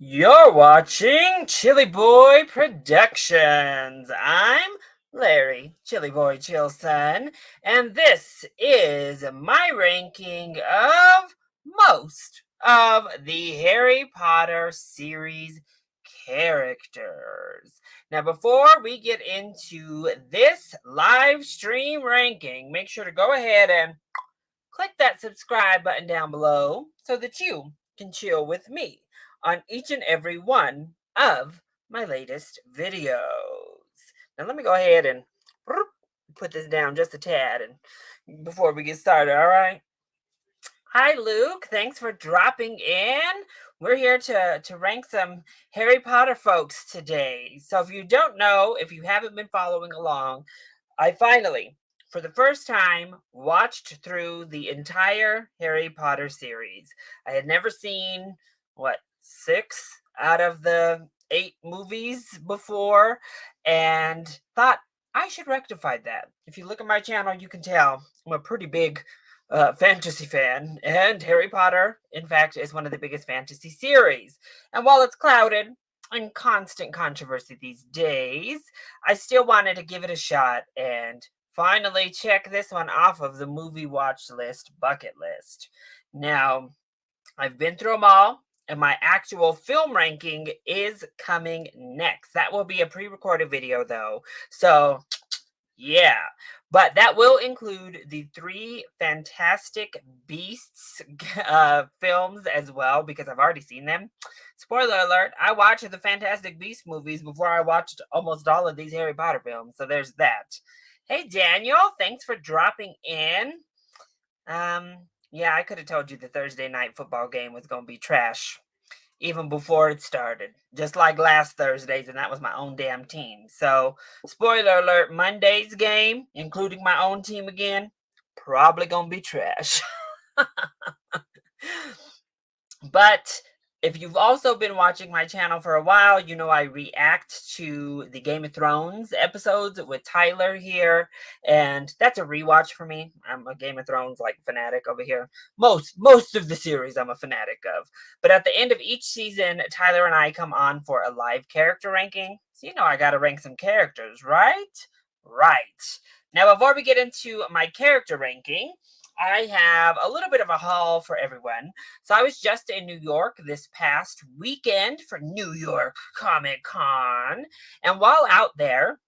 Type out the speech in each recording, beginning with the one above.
You're watching ChillyBoy Productions. I'm Larry, ChillyBoy Chillson, and this is my ranking of most of the Harry Potter series characters. Now, before we get into this live stream ranking, make sure to go ahead and click that subscribe button down below so that you can chill with me on each and every one of my latest videos. Now let me go ahead and put this down just a tad and before we get started, all right? Hi Luke, thanks for dropping in. We're here to rank some Harry Potter folks today. So if you don't know, if you haven't been following along, I finally, for the first time, watched through the entire Harry Potter series. I had never seen, what, 6 out of the 8 movies before, and thought I should rectify that. If you look at my channel, you can tell I'm a pretty big fantasy fan, and Harry Potter, in fact, is one of the biggest fantasy series. And while it's clouded in constant controversy these days, I still wanted to give it a shot and finally check this one off of the movie watch list bucket list. Now, I've been through them all, and my actual film ranking is coming next. That will be a pre-recorded video, though. So, yeah. But that will include the 3 Fantastic Beasts films as well, because I've already seen them. Spoiler alert, I watched the Fantastic Beasts movies before I watched almost all of these Harry Potter films. So there's that. Hey, Daniel, thanks for dropping in. Yeah, I could have told you the Thursday night football game was going to be trash even before it started, just like last Thursday's, and that was my own damn team. So, spoiler alert, Monday's game, including my own team again, probably gonna be trash. But if you've also been watching my channel for a while, you know I react to the Game of Thrones episodes with Tyler here, and that's a rewatch for me. I'm a Game of Thrones like fanatic over here. Most of the series I'm a fanatic of. But at the end of each season, Tyler and I come on for a live character ranking. So you know I gotta rank some characters, right? Right. Now before we get into my character ranking, I have a little bit of a haul for everyone. So I was just in New York this past weekend for New York Comic Con. And while out there,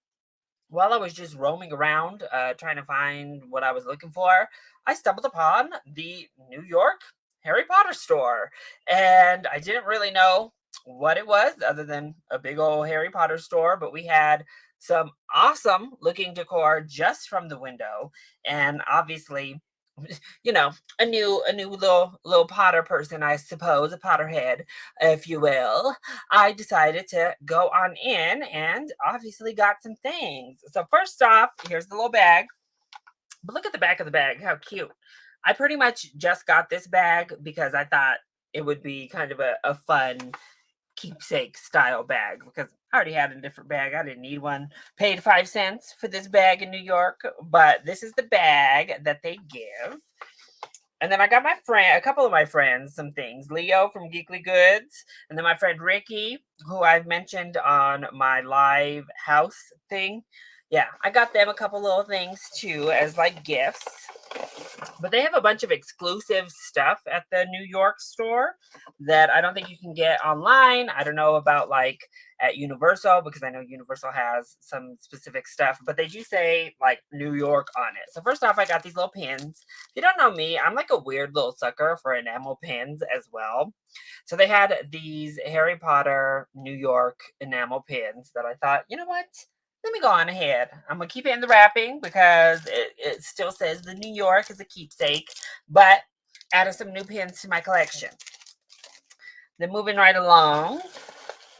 while I was just roaming around trying to find what I was looking for, I stumbled upon the New York Harry Potter store. And I didn't really know what it was other than a big old Harry Potter store, but we had some awesome looking decor just from the window. And obviously, you know, a new little Potter person, I suppose, a Potterhead, if you will. I decided to go on in and obviously got some things. So first off, here's the little bag. But look at the back of the bag, how cute. I pretty much just got this bag because I thought it would be kind of a fun keepsake style bag because I already had a different bag. I didn't need one. Paid 5 cents for this bag in New York, but this is the bag that they give. And then I got a couple of my friends, some things. Leo from Geekly Goods, and then my friend Ricky, who I've mentioned on my live house thing. Yeah, I got them a couple little things too as like gifts. But they have a bunch of exclusive stuff at the New York store that I don't think you can get online. I don't know about like at Universal because I know Universal has some specific stuff, but they do say like New York on it. So first off, I got these little pins. If you don't know me, I'm like a weird little sucker for enamel pins as well. So they had these Harry Potter New York enamel pins that I thought, you know what? Let me go on ahead. I'm going to keep it in the wrapping because it still says the New York is a keepsake, but added some new pins to my collection. Then moving right along,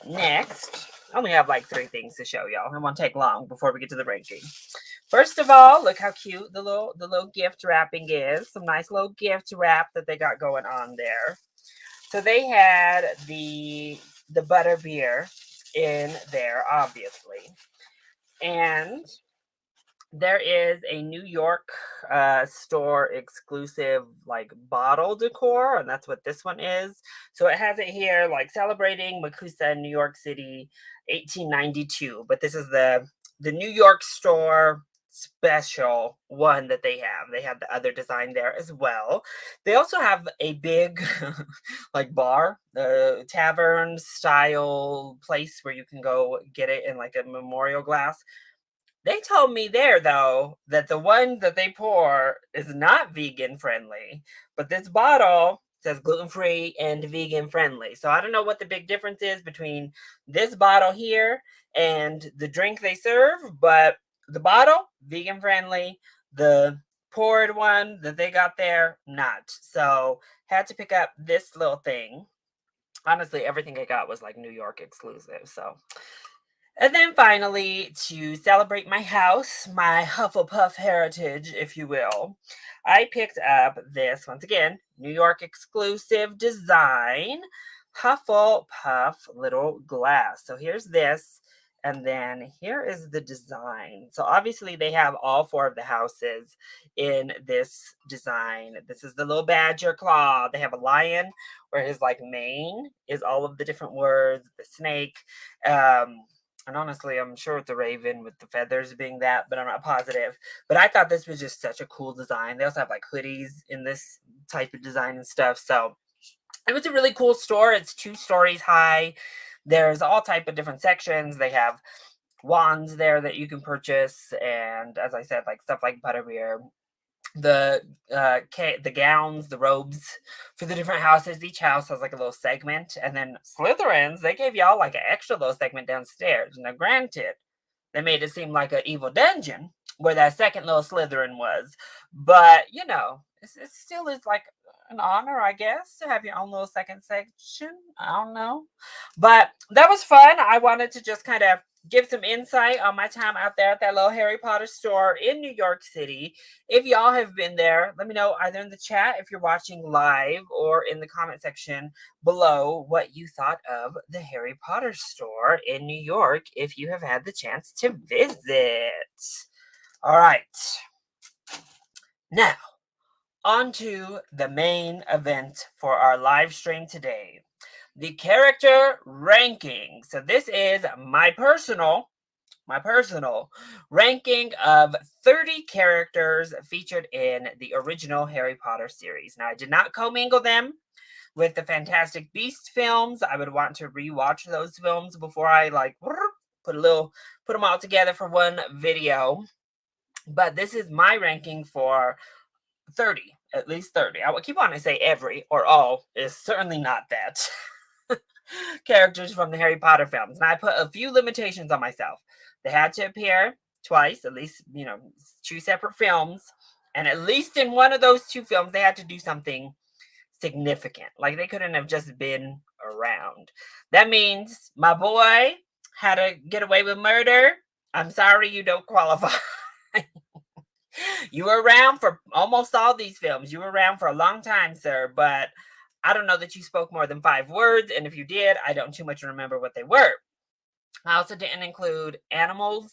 next, I only have like 3 things to show y'all. It won't take long before we get to the ranking. First of all, look how cute the little gift wrapping is. Some nice little gift wrap that they got going on there. So they had the butterbeer in there, obviously. And there is a New York store exclusive like bottle decor, and that's what this one is. So it has it here like celebrating Makusa, New York City, 1892. But this is the New York store special one that they have. They have the other design there as well. They also have a big like bar, tavern style place where you can go get it in like a memorial glass. They told me there though that the one that they pour is not vegan friendly, but this bottle says gluten free and vegan friendly. So I don't know what the big difference is between this bottle here and the drink they serve, but the bottle vegan friendly, the poured one that they got there not. So had to pick up this little thing. Honestly, everything I got was like New York exclusive. So and then finally, to celebrate my house, my Hufflepuff heritage, if you will, I picked up this, once again, New York exclusive design Hufflepuff little glass. So here's this, and then here is the design. So obviously, they have all four of the houses in this design. This is the little badger claw. They have a lion where his like mane is all of the different words, the snake. And honestly, I'm sure it's a raven with the feathers being that, but I'm not positive. But I thought this was just such a cool design. They also have like hoodies in this type of design and stuff. So it was a really cool store. It's 2 stories high. There's all type of different sections. They have wands there that you can purchase, and as I said, like stuff like butterbeer, the gowns, the robes for the different houses. Each house has like a little segment, and then Slytherins, they gave y'all like an extra little segment downstairs. Now, granted, they made it seem like an evil dungeon where that second little Slytherin was, but you know, it still is like an honor, I guess, to have your own little second section. I don't know, but that was fun. I wanted to just kind of give some insight on my time out there at that little Harry Potter store in New York City. If y'all have been there, let me know either in the chat if you're watching live or in the comment section below what you thought of the Harry Potter store in New York if you have had the chance to visit. All right. Now, on to the main event for our live stream today. The character ranking. So this is my personal ranking of 30 characters featured in the original Harry Potter series. Now, I did not commingle them with the Fantastic Beasts films. I would want to rewatch those films before I like put them all together for one video. But this is my ranking for 30, at least 30. I would keep on to say every or all is certainly not that. Characters from the Harry Potter films. And I put a few limitations on myself. They had to appear twice, at least, 2 separate films. And at least in one of those 2 films, they had to do something significant. Like they couldn't have just been around. That means my boy had to get away with murder. I'm sorry you don't qualify. You were around for almost all these films. You were around for a long time, sir, but I don't know that you spoke more than 5 words, and if you did, I don't too much remember what they were. I also didn't include animals.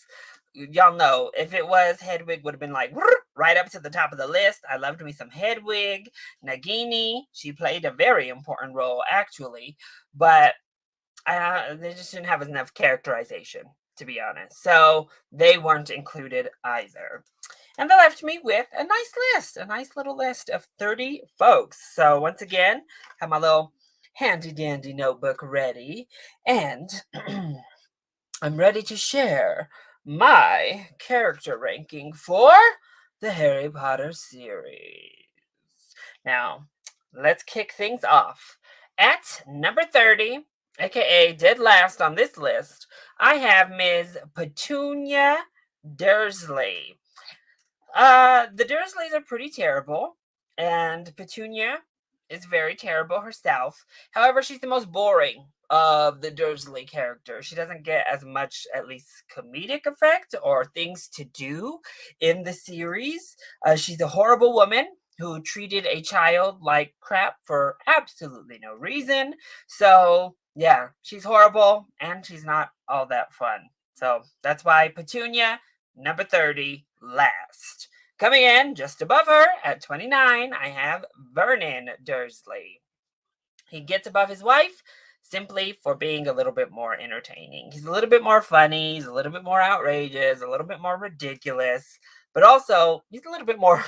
Y'all know, if it was, Hedwig would have been like right up to the top of the list. I loved me some Hedwig. Nagini, she played a very important role, actually, but they just didn't have enough characterization, to be honest. So they weren't included either. And that left me with a nice little list of 30 folks. So once again, have my little handy dandy notebook ready, and I'm ready to share my character ranking for the Harry Potter series. Now, let's kick things off. At number 30, aka dead last on this list, I have Ms. Petunia Dursley. The Dursleys are pretty terrible, and Petunia is very terrible herself. However, she's the most boring of the Dursley characters. She doesn't get as much, at least, comedic effect or things to do in the series. She's a horrible woman who treated a child like crap for absolutely no reason. So, yeah, she's horrible, and she's not all that fun. So that's why Petunia, number 30, last. Coming in just above her at 29, I have Vernon Dursley. He gets above his wife simply for being a little bit more entertaining. He's a little bit more funny, he's a little bit more outrageous, a little bit more ridiculous, but also he's a little bit more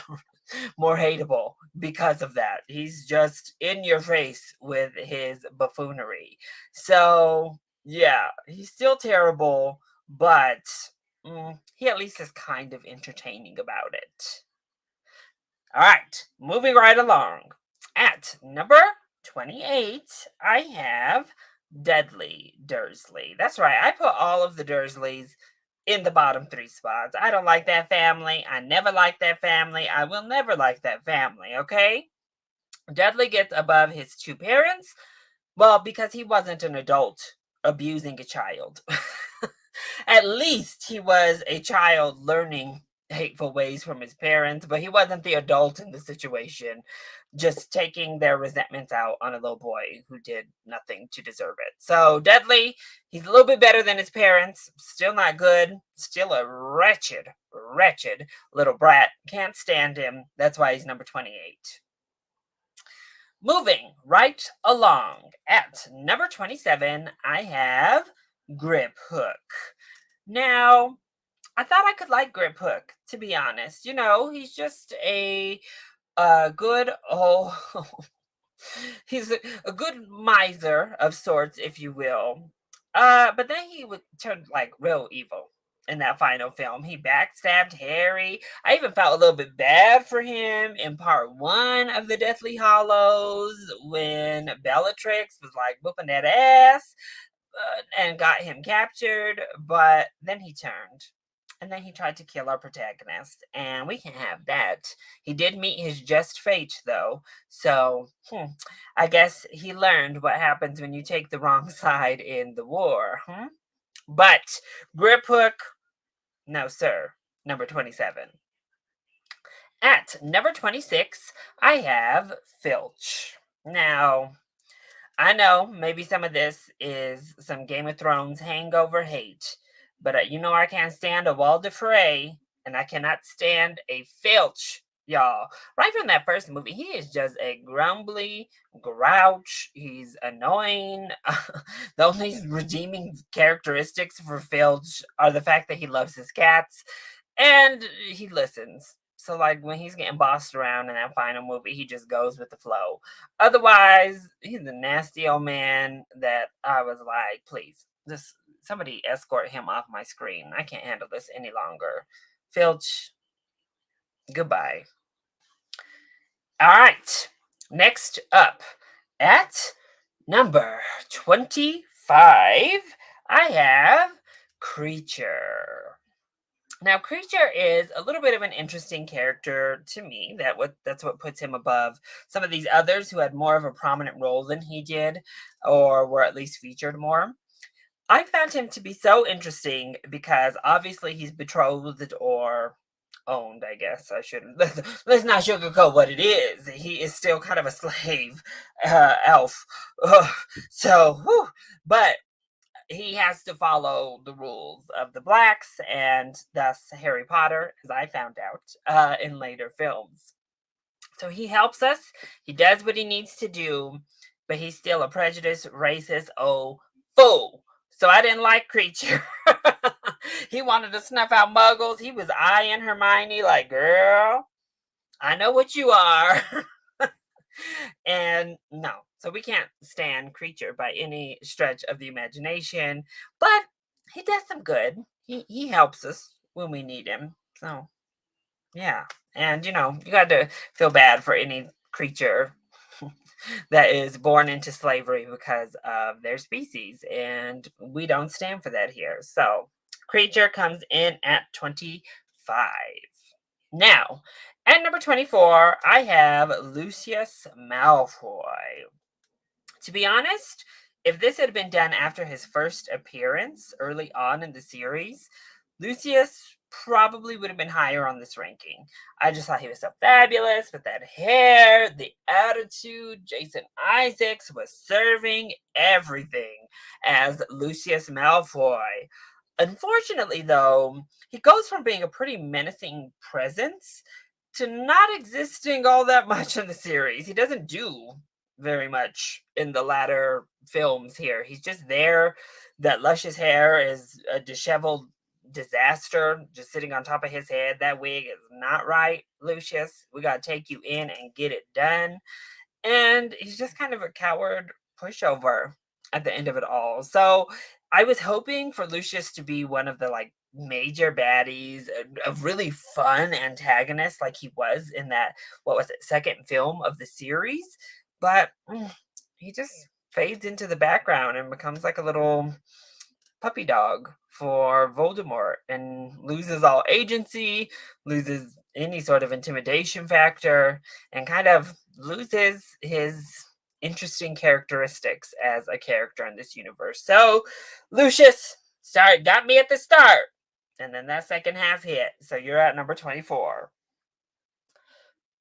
more hateable because of that. He's just in your face with his buffoonery. So, yeah, he's still terrible, but he at least is kind of entertaining about it. All right, moving right along. At number 28, I have Dudley Dursley. That's right, I put all of the Dursleys in the bottom 3 spots. I don't like that family. I never liked that family. I will never like that family, okay? Dudley gets above his 2 parents, well, because he wasn't an adult abusing a child. At least he was a child learning hateful ways from his parents, but he wasn't the adult in the situation, just taking their resentments out on a little boy who did nothing to deserve it. So Dudley, he's a little bit better than his parents, still not good, still a wretched, wretched little brat. Can't stand him. That's why he's number 28. Moving right along, at number 27, I have Grip Hook. Now, I thought I could like Grip Hook, to be honest. You know, he's just a good he's a good miser of sorts, if you will. But then he would turn like real evil in that final film. He backstabbed Harry. I even felt a little bit bad for him in part 1 of the Deathly Hollows when Bellatrix was like whooping that ass and got him captured. But then he turned. And then he tried to kill our protagonist, and we can have that. He did meet his just fate, though, so I guess he learned what happens when you take the wrong side in the war. But Grip Hook, no sir, number 27. At number 26, I have Filch. Now, I know maybe some of this is some Game of Thrones hangover hate, but you know I can't stand a Walder Frey, and I cannot stand a Filch, y'all. Right from that first movie, he is just a grumbly grouch. He's annoying. The only redeeming characteristics for Filch are the fact that he loves his cats and he listens. So, like, when he's getting bossed around in that final movie, he just goes with the flow. Otherwise, he's a nasty old man that I was like, please, just somebody escort him off my screen. I can't handle this any longer. Filch, goodbye. All right. Next up, at number 25, I have Creature. Now, Creature is a little bit of an interesting character to me. That's what puts him above some of these others who had more of a prominent role than he did, or were at least featured more. I found him to be so interesting because obviously he's betrothed or owned, I guess. I shouldn't. Let's not sugarcoat what it is. He is still kind of a slave elf. But he has to follow the rules of the Blacks and thus Harry Potter, as I found out in later films. So he helps us. He does what he needs to do, but he's still a prejudiced, racist, fool. So I didn't like Creature. He wanted to snuff out muggles. He was eyeing Hermione like, girl, I know what you are. And no, so we can't stand Creature by any stretch of the imagination, but he does some good. He helps us when we need him. So yeah, and you got to feel bad for any creature that is born into slavery because of their species, and we don't stand for that here. So Creature comes in at 25. Now, at number 24, I have Lucius Malfoy. To be honest, if this had been done after his first appearance early on in the series, Lucius probably would have been higher on this ranking. I just thought he was so fabulous with that hair, the attitude. Jason Isaacs was serving everything as Lucius Malfoy. Unfortunately, though, he goes from being a pretty menacing presence to not existing all that much in the series. He doesn't do very much in the latter films here. He's just there. That luscious hair is a disheveled disaster just sitting on top of his head. That wig is not right, Lucius. We got to take you in and get it done. And he's just kind of a coward pushover at the end of it all. So I was hoping for Lucius to be one of the like major baddies, a really fun antagonist like he was in that, what was it, second film of the series. But he just fades into the background and becomes like a little puppy dog for Voldemort and loses all agency, loses any sort of intimidation factor, and kind of loses his interesting characteristics as a character in this universe. So, Lucius, got me at the start, and then that second half hit. So you're at number 24.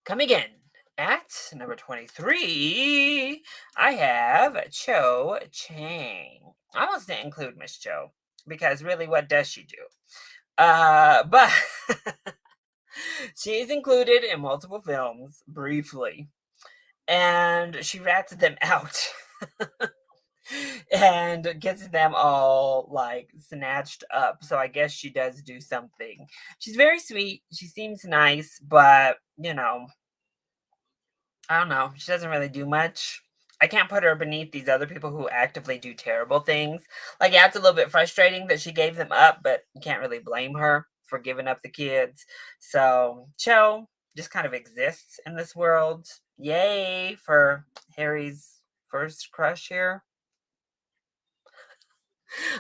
Coming in at number 23, I have Cho Chang. I almost didn't include Miss Cho because really, what does she do? But she is included in multiple films briefly, and she rats them out and gets them all like snatched up. So I guess she does do something. She's very sweet. She seems nice, but I don't know. She doesn't really do much. I can't put her beneath these other people who actively do terrible things. Like, yeah, it's a little bit frustrating that she gave them up, but you can't really blame her for giving up the kids. So, Cho just kind of exists in this world. Yay for Harry's first crush here.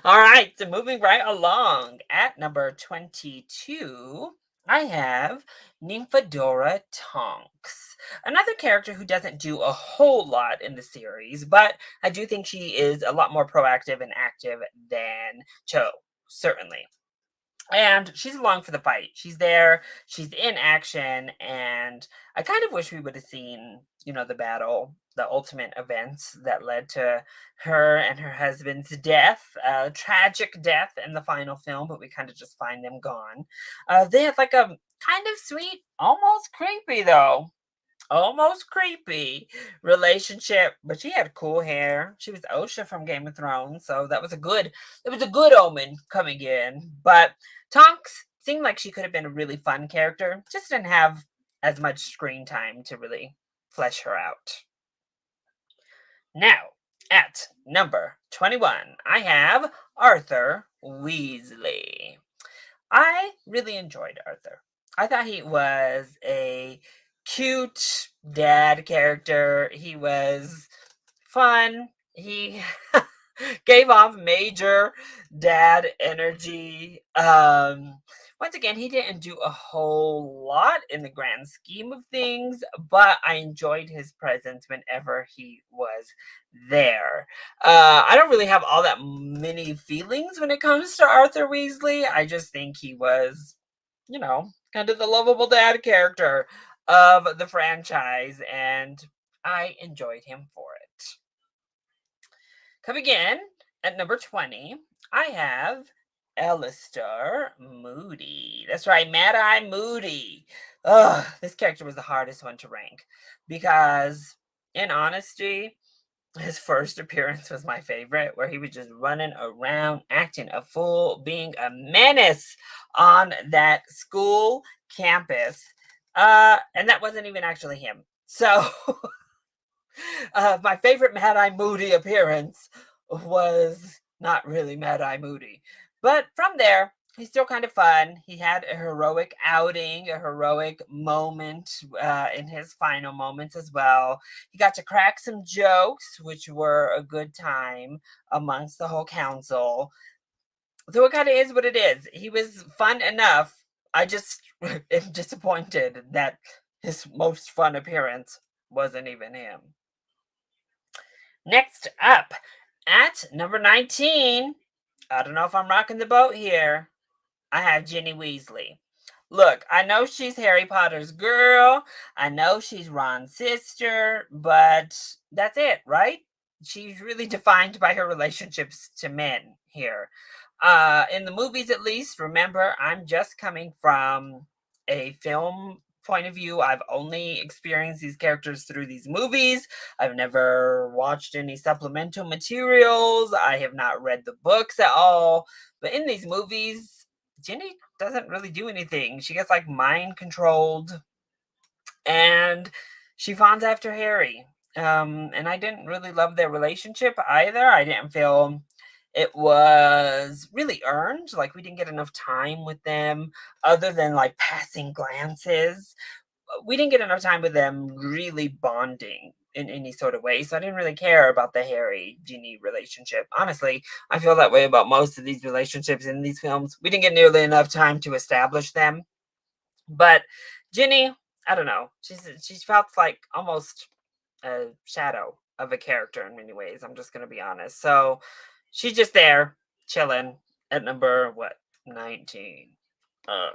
All right, so moving right along at number 22, I have Nymphadora Tonks, another character who doesn't do a whole lot in the series, but I do think she is a lot more proactive and active than Cho, certainly. And she's along for the fight. She's there, she's in action, and I kind of wish we would have seen, the battle, the ultimate events that led to her and her husband's death, tragic death in the final film, but we kind of just find them gone. They have like a kind of sweet, almost creepy though, almost creepy relationship, but she had cool hair. She was Osha from Game of Thrones, so it was a good omen coming in. But Tonks seemed like she could have been a really fun character, just didn't have as much screen time to really flesh her out. Now, at number 21, I have Arthur Weasley. I really enjoyed Arthur. I thought he was a cute dad character. He was fun. He gave off major dad energy. Once again, he didn't do a whole lot in the grand scheme of things, but I enjoyed his presence whenever he was there. I don't really have all that many feelings when it comes to Arthur Weasley. I just think he was, kind of the lovable dad character of the franchise, and I enjoyed him for it. Coming in at number 20, I have Alistar Moody. That's right, Mad Eye Moody. Ugh, this character was the hardest one to rank because, in honesty, his first appearance was my favorite, where he was just running around, acting a fool, being a menace on that school campus. And that wasn't even actually him. So, my favorite Mad Eye Moody appearance was not really Mad Eye Moody. But from there, he's still kind of fun. He had a heroic outing, a heroic moment in his final moments as well. He got to crack some jokes, which were a good time amongst the whole council. So it kind of is what it is. He was fun enough. I just am disappointed that his most fun appearance wasn't even him. Next up, at number 19, I don't know if I'm rocking the boat here. I have Ginny Weasley. Look, I know she's Harry Potter's girl. I know she's Ron's sister, but that's it, right? She's really defined by her relationships to men here. In the movies, at least, remember, I'm just coming from a film point of view. I've only experienced these characters through these movies. I've never watched any supplemental materials. I have not read the books at all. But in these movies, Ginny doesn't really do anything. She gets like mind controlled and she fawns after Harry. And I didn't really love their relationship either. I didn't feel it was really earned. Like we didn't get enough time with them other than like passing glances. We didn't get enough time with them really bonding in any sort of way. So I didn't really care about the Harry Ginny relationship. Honestly, I feel that way about most of these relationships in these films. We didn't get nearly enough time to establish them. But Ginny, I don't know. She felt like almost a shadow of a character in many ways. I'm just gonna be honest. So she's just there chilling at number 19. All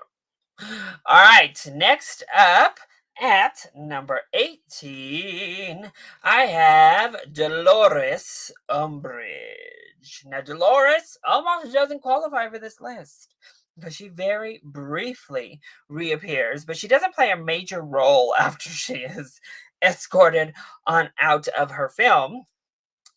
right, next up at number 18, I have Dolores Umbridge. Now, Dolores almost doesn't qualify for this list because she very briefly reappears, but she doesn't play a major role after she is escorted on out of her film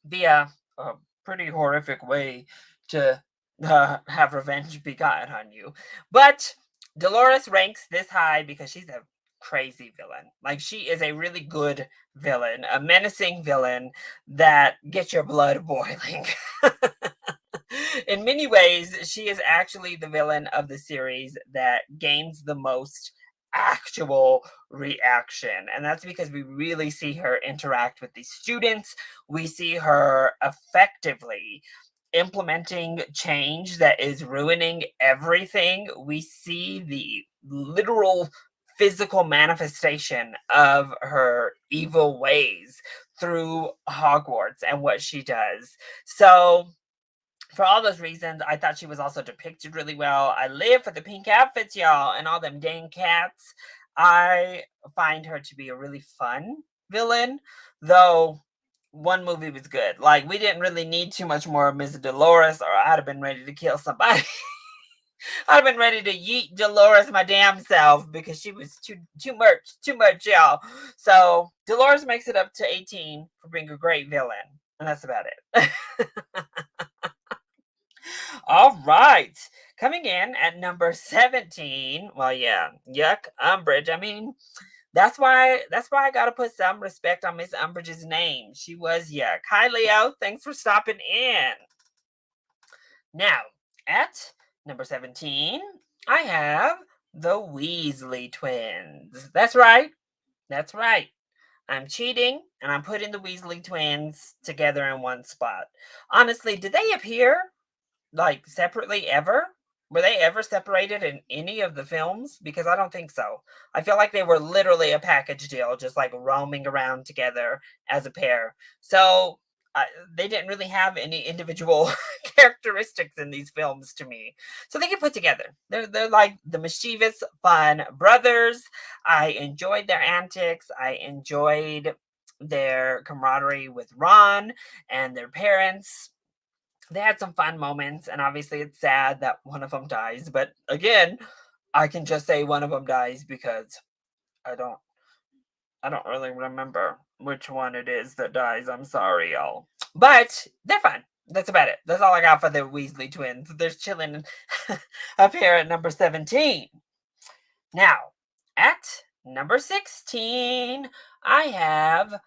via a pretty horrific way to have revenge be gotten on you. But Dolores ranks this high because she's a crazy villain. Like she is a really good villain, a menacing villain that gets your blood boiling. In many ways, she is actually the villain of the series that gains the most actual reaction. And that's because we really see her interact with these students. We see her effectively implementing change that is ruining everything. We see the literal physical manifestation of her evil ways through Hogwarts and what she does. So for all those reasons, I thought she was also depicted really well. I live for the pink outfits, y'all, and all them dang cats. I find her to be a really fun villain, though one movie was good. Like, we didn't really need too much more of Miss Dolores, or I'd have been ready to kill somebody. I'd have been ready to yeet Dolores my damn self because she was too much, y'all. So Dolores makes it up to 18 for being a great villain, and that's about it. All right. Coming in at number 17. Well, yeah, yuck, Umbridge. I mean, that's why I gotta put some respect on Miss Umbridge's name. She was yuck. Hi, Leo. Thanks for stopping in. Now, at number 17, I have the Weasley Twins. That's right. That's right. I'm cheating and I'm putting the Weasley Twins together in one spot. Honestly, did they appear like separately ever? Were they ever separated in any of the films? Because I don't think so. I feel like they were literally a package deal, just like roaming around together as a pair. So they didn't really have any individual characteristics in these films to me. So they get put together. They're like the mischievous, fun brothers. I enjoyed their antics. I enjoyed their camaraderie with Ron and their parents. They had some fun moments, and obviously it's sad that one of them dies. But again, I can just say one of them dies because I don't I don't really remember which one it is that dies. I'm sorry, y'all. But they're fun. That's about it. That's all I got for the Weasley twins. They're chilling up here at number 17. Now, at number 16, I have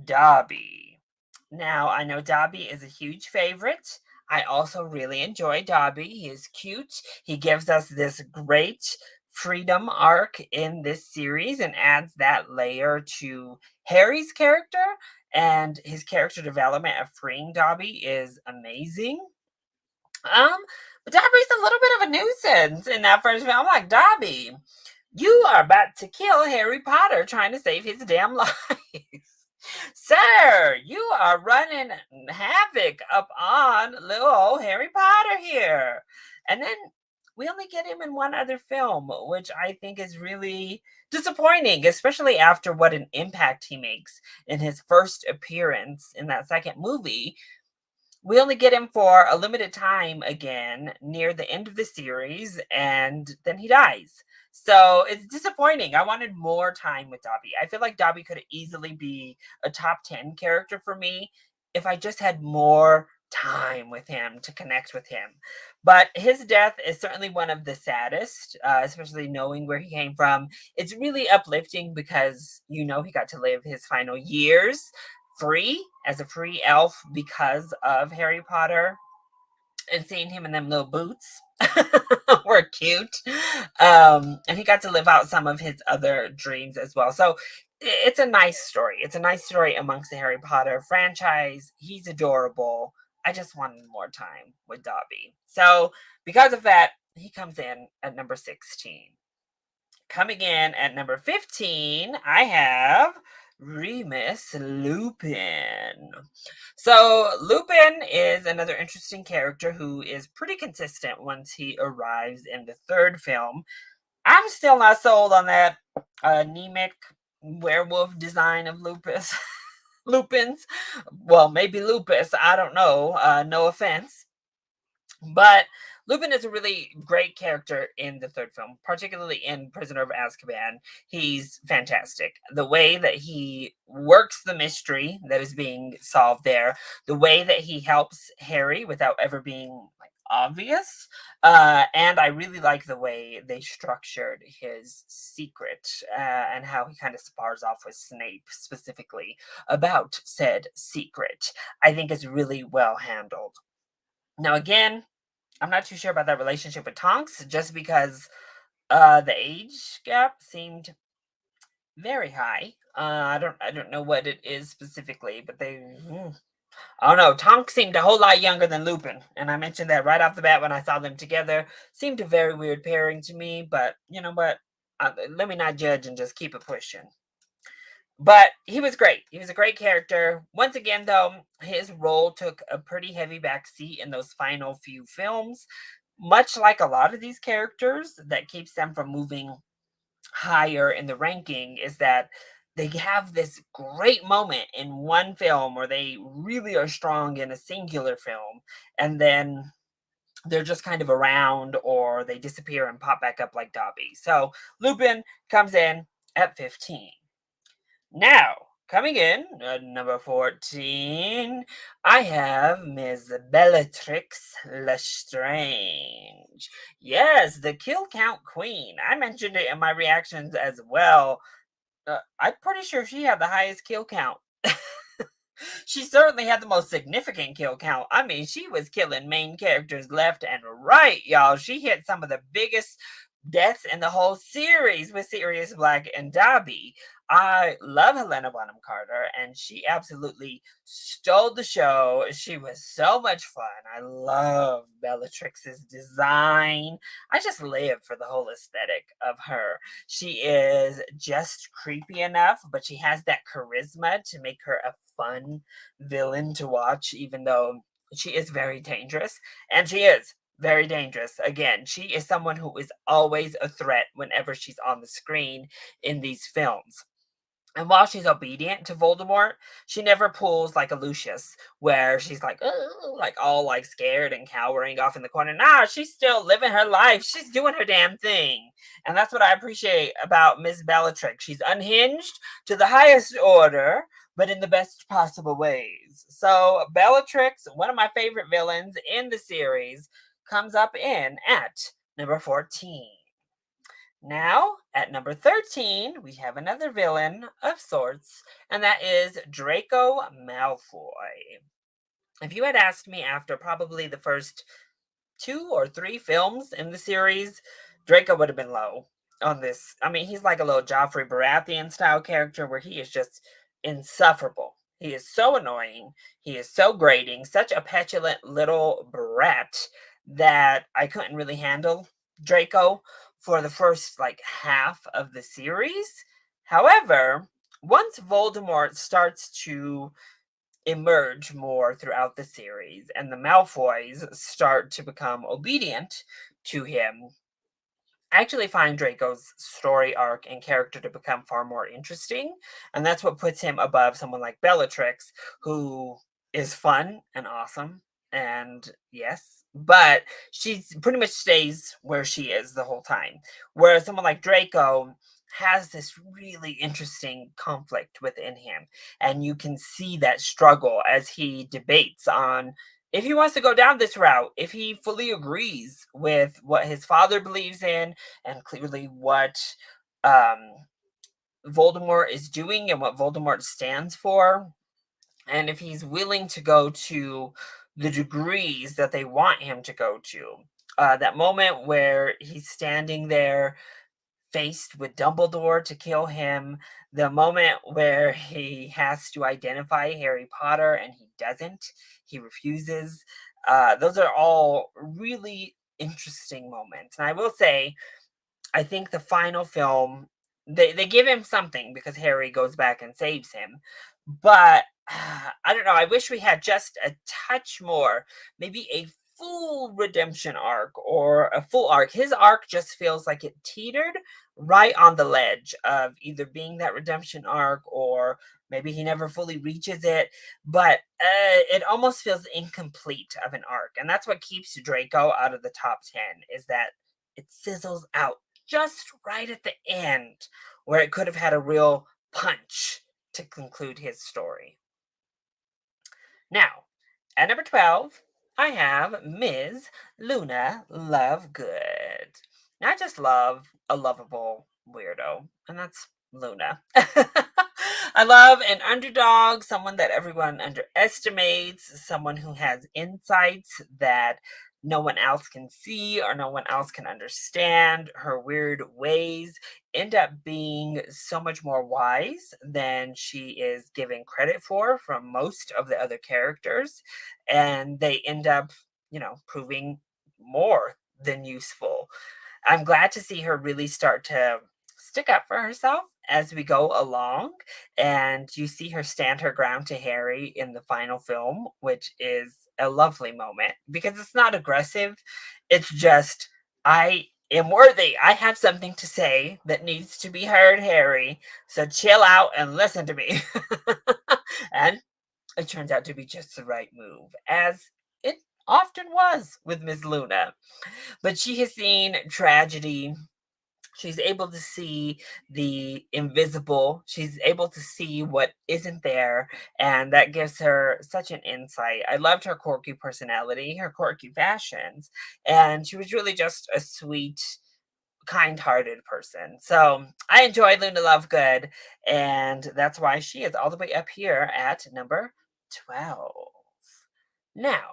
Dobby. Now, I know Dobby is a huge favorite. I also really enjoy Dobby. He is cute. He gives us this great freedom arc in this series and adds that layer to Harry's character. And his character development of freeing Dobby is amazing. Um, but Dobby's a little bit of a nuisance in that first film. I'm like, Dobby, you are about to kill Harry Potter trying to save his damn life. Sir, you are running havoc up on little old Harry Potter here. And then we only get him in one other film, which I think is really disappointing, especially after what an impact he makes in his first appearance in that second movie. we only get him for a limited time again near the end of the series, and then he dies. So it's disappointing. I wanted more time with Dobby. I feel like Dobby could easily be a top 10 character for me if I just had more time with him to connect with him. But his death is certainly one of the saddest, especially knowing where he came from. It's really uplifting because, he got to live his final years free as a free elf because of Harry Potter, and seeing him in them little boots were cute. And he got to live out some of his other dreams as well. So it's a nice story. It's a nice story amongst the Harry Potter franchise. He's adorable. I just wanted more time with Dobby. So because of that, he comes in at number 16. Coming in at number 15, I have Remus Lupin. So, Lupin is another interesting character who is pretty consistent once he arrives in the third film. I'm still not sold on that anemic werewolf design of Lupus. Lupins. Well, maybe Lupus. I don't know. No offense. But Lupin is a really great character in the third film, particularly in Prisoner of Azkaban. He's fantastic. The way that he works the mystery that is being solved there, the way that he helps Harry without ever being obvious, and I really like the way they structured his secret, and how he kind of spars off with Snape specifically about said secret. I think is really well handled. Now, again, I'm not too sure about that relationship with Tonks, just because the age gap seemed very high. I don't know what it is specifically, but I don't know. Tonks seemed a whole lot younger than Lupin, and I mentioned that right off the bat when I saw them together. Seemed a very weird pairing to me, but you know what? Let me not judge and just keep it pushing. But he was great. He was a great character. Once again, though, his role took a pretty heavy backseat in those final few films. Much like a lot of these characters, that keeps them from moving higher in the ranking is that they have this great moment in one film, or they really are strong in a singular film, and then they're just kind of around, or they disappear and pop back up like Dobby. So Lupin comes in at 15. Now, coming in at number 14, I have Miss Bellatrix Lestrange. Yes, the kill count queen. I mentioned it in my reactions as well. I'm pretty sure she had the highest kill count. She certainly had the most significant kill count. I mean, she was killing main characters left and right, y'all. She hit some of the biggest deaths in the whole series with Sirius Black and Dobby. I love Helena Bonham Carter, and she absolutely stole the show. She was so much fun. I love Bellatrix's design. I just live for the whole aesthetic of her. She is just creepy enough, but she has that charisma to make her a fun villain to watch, even though she is very dangerous. And she is very dangerous. Again, she is someone who is always a threat whenever she's on the screen in these films. And while she's obedient to Voldemort, she never pulls like a Lucius, where she's like, "Ugh," like all like scared and cowering off in the corner. Nah, she's still living her life. She's doing her damn thing. And that's what I appreciate about Miss Bellatrix. She's unhinged to the highest order, but in the best possible ways. So Bellatrix, one of my favorite villains in the series, comes up in at number 14. Now, at number 13, we have another villain of sorts, and that is Draco Malfoy. If you had asked me after probably the first 2 or 3 films in the series, Draco would have been low on this. I mean, he's like a little Joffrey Baratheon style character where he is just insufferable. He is so annoying. He is so grating, such a petulant little brat that I couldn't really handle Draco for the first like half of the series. However, once Voldemort starts to emerge more throughout the series, and the Malfoys start to become obedient to him, I actually find Draco's story arc and character to become far more interesting, and that's what puts him above someone like Bellatrix, who is fun and awesome, and yes, but she pretty much stays where she is the whole time. Whereas someone like Draco has this really interesting conflict within him, and you can see that struggle as he debates on if he wants to go down this route, if he fully agrees with what his father believes in, and clearly what um, Voldemort is doing and what Voldemort stands for, and if he's willing to go to the degrees that they want him to go to. That moment where he's standing there faced with Dumbledore to kill him, the moment where he has to identify Harry Potter and he doesn't, he refuses. Those are all really interesting moments. And I will say, I think the final film, they give him something because Harry goes back and saves him. But I don't know. I wish we had just a touch more, maybe a full redemption arc or a full arc. His arc just feels like it teetered right on the ledge of either being that redemption arc or maybe he never fully reaches it. But it almost feels incomplete of an arc. And that's what keeps Draco out of the top 10 is that it sizzles out just right at the end where it could have had a real punch to conclude his story. Now, at number 12, I have Ms. Luna Lovegood. I just love a lovable weirdo, and that's Luna. I love an underdog, someone that everyone underestimates, someone who has insights that no one else can see or no one else can understand. Her weird ways end up being so much more wise than she is given credit for from most of the other characters. And they end up, proving more than useful. I'm glad to see her really start to stick up for herself as we go along. And you see her stand her ground to Harry in the final film, which is a lovely moment because it's not aggressive. It's just, I am worthy. I have something to say that needs to be heard, Harry. So chill out and listen to me. And it turns out to be just the right move, as it often was with Miss Luna. But she has seen tragedy. She's able to see the invisible. She's able to see what isn't there. And that gives her such an insight. I loved her quirky personality, her quirky fashions. And she was really just a sweet, kind-hearted person. So I enjoy Luna Lovegood. And that's why she is all the way up here at number 12. Now,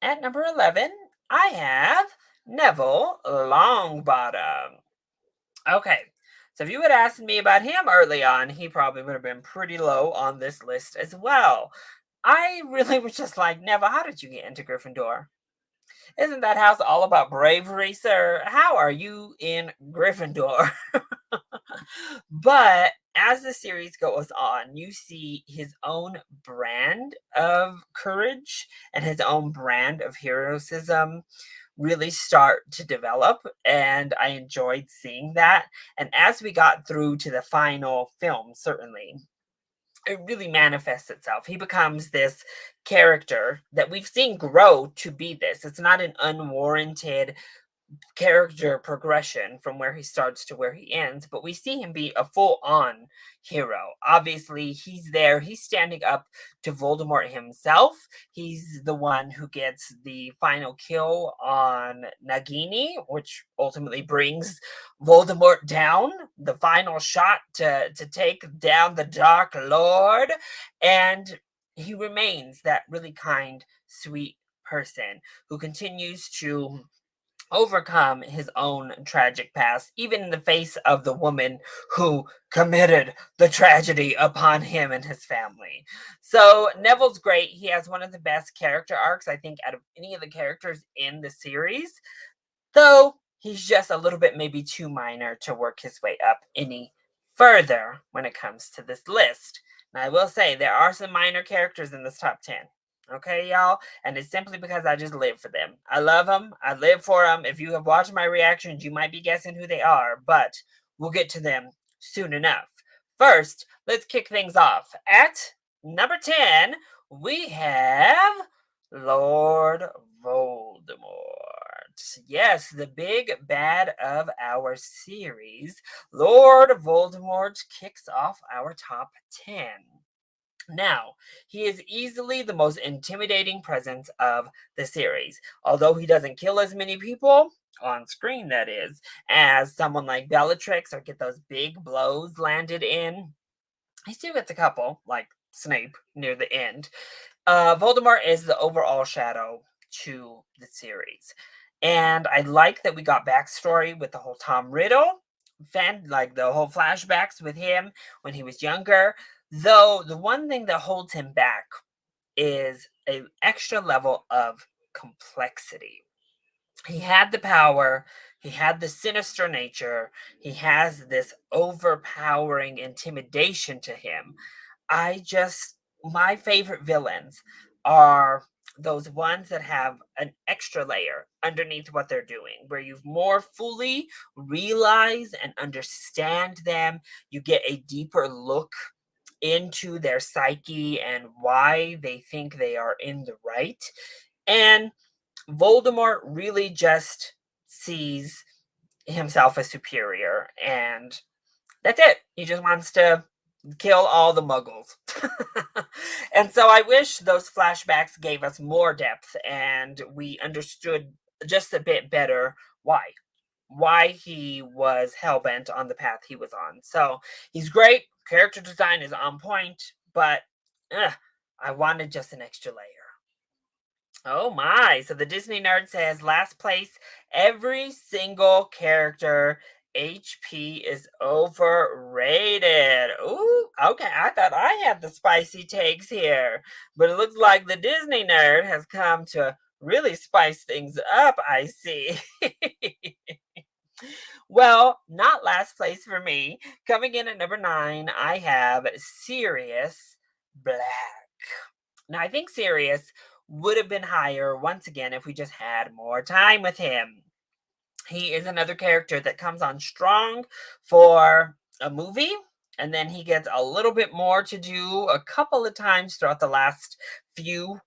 at number 11, I have Neville Longbottom. Okay, so if you had asked me about him early on, he probably would have been pretty low on this list as well. I really was just like, Neville, how did you get into Gryffindor? Isn't that house all about bravery, sir? How are you in Gryffindor? But as the series goes on, you see his own brand of courage and his own brand of heroism really start to develop. And I enjoyed seeing that. And as we got through to the final film, certainly, it really manifests itself. He becomes this character that we've seen grow to be this. It's not an unwarranted character progression from where he starts to where he ends, but we see him be a full on hero. Obviously, he's there, he's standing up to Voldemort himself. He's the one who gets the final kill on Nagini, which ultimately brings Voldemort down, the final shot to take down the Dark Lord. And he remains that really kind, sweet person who continues to overcome his own tragic past, even in the face of the woman who committed the tragedy upon him and his family. So Neville's great. He has one of the best character arcs, I think, out of any of the characters in the series, though he's just a little bit maybe too minor to work his way up any further when it comes to this list. Now, I will say there are some minor characters in this top 10. Okay, y'all? And it's simply because I just live for them. I love them. I live for them. If you have watched my reactions, you might be guessing who they are, but we'll get to them soon enough. First, let's kick things off. At number 10, we have Lord Lord Voldemort. Yes, the big bad of our series. Lord Voldemort kicks off our top 10. Now, he is easily the most intimidating presence of the series. Although he doesn't kill as many people, on screen that is, as someone like Bellatrix or get those big blows landed in, he still gets a couple, like Snape near the end. Voldemort is the overall shadow to the series. And I like that we got backstory with the whole Tom Riddle like the whole flashbacks with him when he was younger. Though the one thing that holds him back is an extra level of complexity. He had the power, he had the sinister nature, he has this overpowering intimidation to him. My favorite villains are those ones that have an extra layer underneath what they're doing, where you more fully realize and understand them. You get a deeper look into their psyche and why they think they are in the right. And Voldemort really just sees himself as superior, and that's it. He just wants to kill all the muggles. And so I wish those flashbacks gave us more depth and we understood just a bit better why he was hell-bent on the path he was on. So he's great, character design is on point, but I wanted just an extra layer. Oh my. So the Disney nerd says last place, every single character HP is overrated. Ooh, okay. I thought I had the spicy takes here, but it looks like the Disney nerd has come to really spice things up, I see. Well, not last place for me. Coming in at number 9, I have Sirius Black. Now, I think Sirius would have been higher once again if we just had more time with him. He is another character that comes on strong for a movie, and then he gets a little bit more to do a couple of times throughout the last few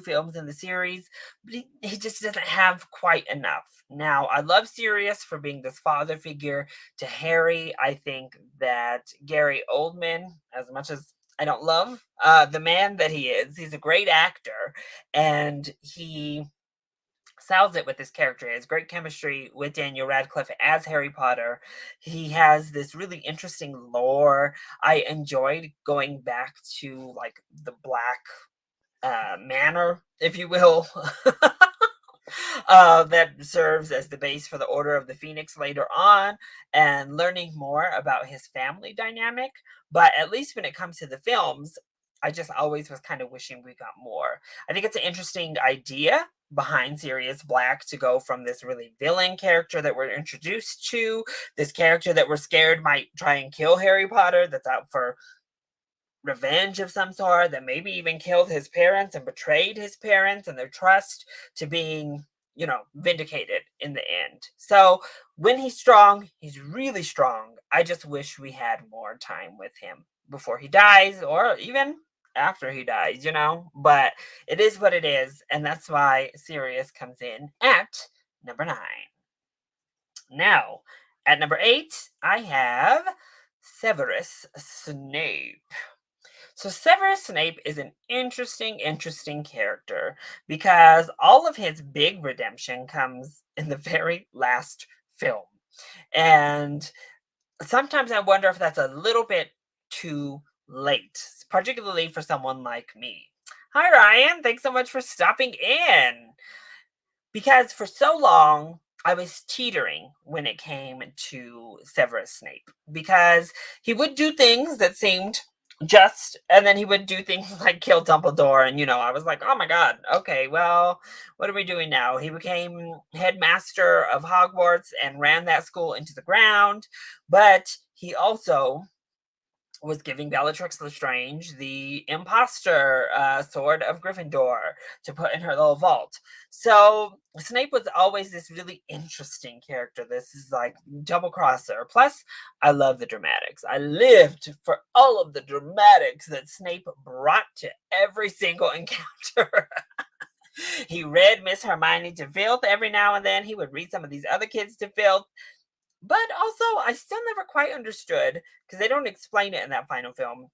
films in the series, but he just doesn't have quite enough. Now, I love Sirius for being this father figure to Harry. I think that Gary Oldman, as much as I don't love the man that he is, he's a great actor, and he sells it with this character. He has great chemistry with Daniel Radcliffe as Harry Potter. He has this really interesting lore. I enjoyed going back to like the Black Manor, if you will, that serves as the base for the Order of the Phoenix later on, and learning more about his family dynamic. But at least when it comes to the films, I just always was kind of wishing we got more. I think it's an interesting idea behind Sirius Black to go from this really villain character that we're introduced to, this character that we're scared might try and kill Harry Potter, that's out for revenge of some sort, that maybe even killed his parents and betrayed his parents and their trust, to being, vindicated in the end. So when he's strong, he's really strong. I just wish we had more time with him before he dies, or even after he dies, but it is what it is, and that's why Sirius comes in at number 9. Now, at number 8, I have Severus Snape. So Severus Snape is an interesting character because all of his big redemption comes in the very last film. And sometimes I wonder if that's a little bit too late, particularly for someone like me. Hi, Ryan. Thanks so much for stopping in. Because for so long, I was teetering when it came to Severus Snape, because he would do things that seemed just, and then he would do things like kill Dumbledore, and I was like, oh my god, okay, well, what are we doing now? He became headmaster of Hogwarts and ran that school into the ground, but he also was giving Bellatrix Lestrange the imposter sword of Gryffindor to put in her little vault. So Snape was always this really interesting character. This is like double crosser. Plus, I love the dramatics. I lived for all of the dramatics that Snape brought to every single encounter. He read Miss Hermione to filth every now and then. He would read some of these other kids to filth. But also, I still never quite understood, because they don't explain it in that final film,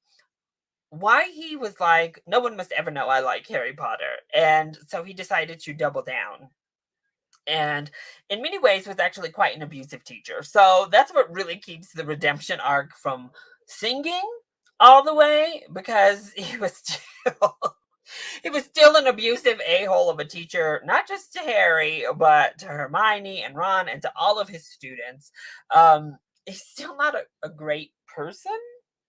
why he was like, no one must ever know I like Harry Potter. And so he decided to double down. And in many ways was actually quite an abusive teacher. So that's what really keeps the redemption arc from singing all the way, because he was still he was still an abusive a-hole of a teacher, not just to Harry, but to Hermione and Ron and to all of his students. He's still not a great person,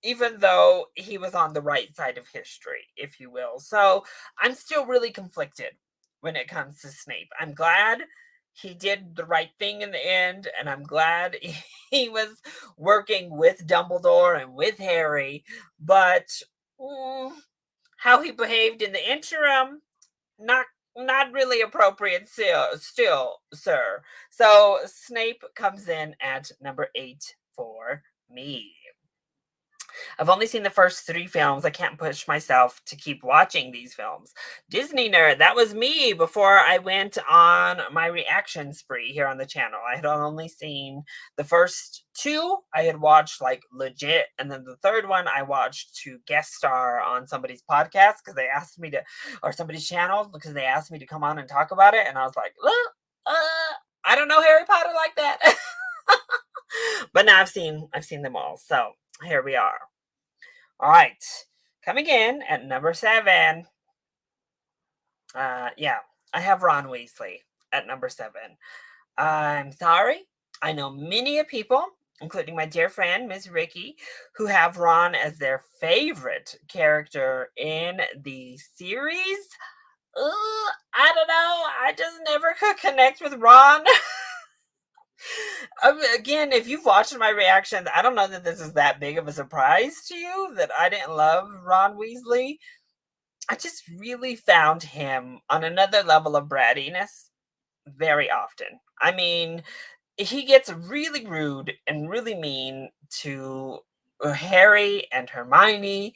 even though he was on the right side of history, if you will. So I'm still really conflicted when it comes to Snape. I'm glad he did the right thing in the end, and I'm glad he was working with Dumbledore and with Harry, but how he behaved in the interim, not really appropriate still, sir. So Snape comes in at number 8 for me. I've only seen the first 3 films. I can't push myself to keep watching these films. Disney nerd, that was me before I went on my reaction spree here on the channel. I had only seen the first 2 I had watched like legit, and then the third one I watched to guest star on somebody's podcast because they asked me to, or somebody's channel because they asked me to come on and talk about it, and I was like, I don't know Harry Potter like that. But now I've seen them all. So here we are. All right. Coming in at number 7. Yeah, I have Ron Weasley at number 7. I'm sorry. I know many people, including my dear friend, Miss Ricky, who have Ron as their favorite character in the series. I don't know. I just never could connect with Ron. Again, if you've watched my reactions, I don't know that this is that big of a surprise to you that I didn't love Ron Weasley. I just really found him on another level of brattiness very often. I mean, he gets really rude and really mean to Harry and Hermione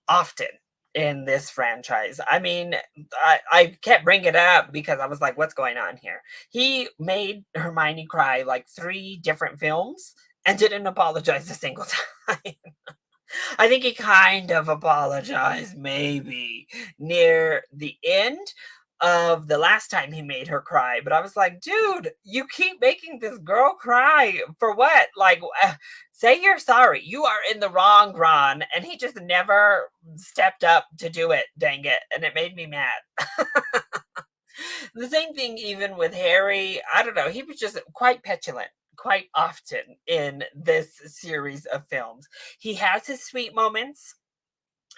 often in this franchise. I mean, I kept bringing it up because I was like, what's going on here? He made Hermione cry like 3 different films and didn't apologize a single time. I think he kind of apologized maybe near the end of the last time he made her cry, but I was like, dude, you keep making this girl cry for what? Like, say you're sorry. You are in the wrong, Ron. And he just never stepped up to do it, dang it. And it made me mad. The same thing even with Harry. I don't know. He was just quite petulant quite often in this series of films. He has his sweet moments.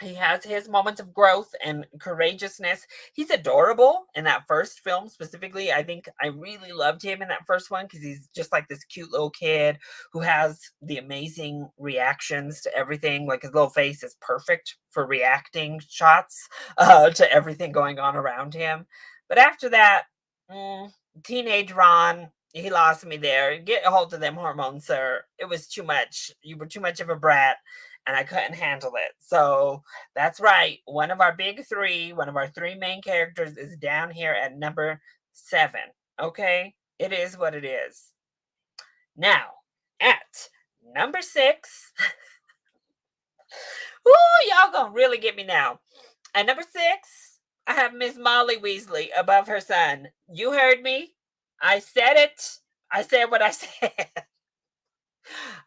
He has his moments of growth and courageousness. He's adorable in that first film specifically. I think I really loved him in that first one because he's just like this cute little kid who has the amazing reactions to everything. Like his little face is perfect for reacting shots to everything going on around him. But after that, teenage Ron, he lost me there. Get a hold of them hormones, sir. It was too much. You were too much of a brat, and I couldn't handle it. So that's right. One of our big 3, one of our 3 main characters is down here at number 7. Okay? It is what it is. Now, at number 6. Ooh, y'all gonna really get me now. At number 6, I have Miss Molly Weasley above her son. You heard me. I said it. I said what I said.